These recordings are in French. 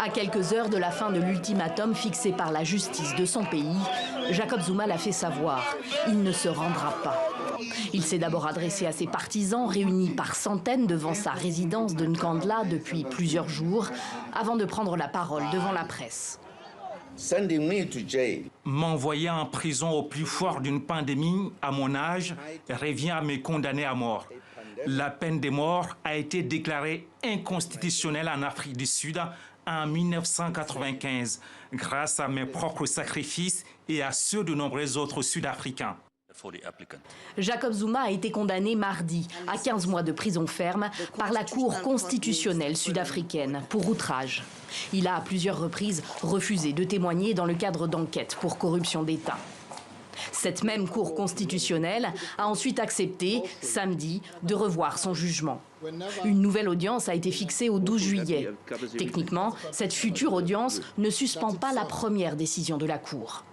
À quelques heures de la fin de l'ultimatum fixé par la justice de son pays, Jacob Zuma l'a fait savoir. Il ne se rendra pas. Il s'est d'abord adressé à ses partisans réunis par centaines devant sa résidence de Nkandla depuis plusieurs jours, avant de prendre la parole devant la presse. M'envoyer en prison au plus fort d'une pandémie à mon âge revient à me condamner à mort. La peine de mort a été déclarée inconstitutionnelle en Afrique du Sud en 1995, grâce à mes propres sacrifices et à ceux de nombreux autres Sud-Africains. Jacob Zuma a été condamné mardi à 15 mois de prison ferme par la Cour constitutionnelle sud-africaine pour outrage. Il a à plusieurs reprises refusé de témoigner dans le cadre d'enquêtes pour corruption d'État. Cette même Cour constitutionnelle a ensuite accepté, samedi, de revoir son jugement. Une nouvelle audience a été fixée au 12 juillet. Techniquement, cette future audience ne suspend pas la première décision de la Cour.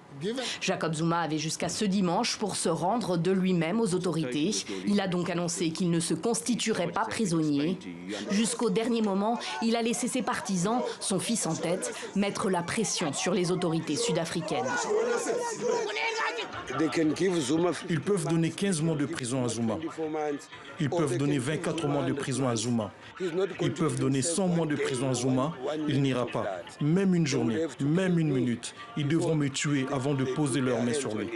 Jacob Zuma avait jusqu'à ce dimanche pour se rendre de lui-même aux autorités. Il a donc annoncé qu'il ne se constituerait pas prisonnier. Jusqu'au dernier moment, il a laissé ses partisans, son fils en tête, mettre la pression sur les autorités sud-africaines. Ils peuvent donner 15 mois de prison à Zuma. Ils peuvent donner 24 mois de prison à Zuma. Ils peuvent donner 100 mois de prison à Zuma. Il n'ira pas. Même une journée, même une minute. Ils devront me tuer avant de poser leurs mains sur lui.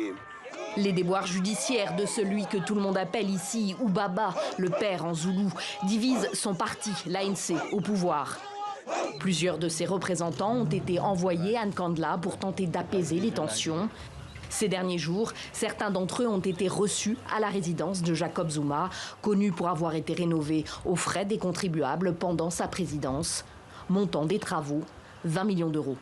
Les déboires judiciaires de celui que tout le monde appelle ici Ubaba, le père en zoulou, divisent son parti, l'ANC, au pouvoir. Plusieurs de ses représentants ont été envoyés à Nkandla pour tenter d'apaiser les tensions. Ces derniers jours, certains d'entre eux ont été reçus à la résidence de Jacob Zuma, connu pour avoir été rénové aux frais des contribuables pendant sa présidence. Montant des travaux, 20 millions d'euros.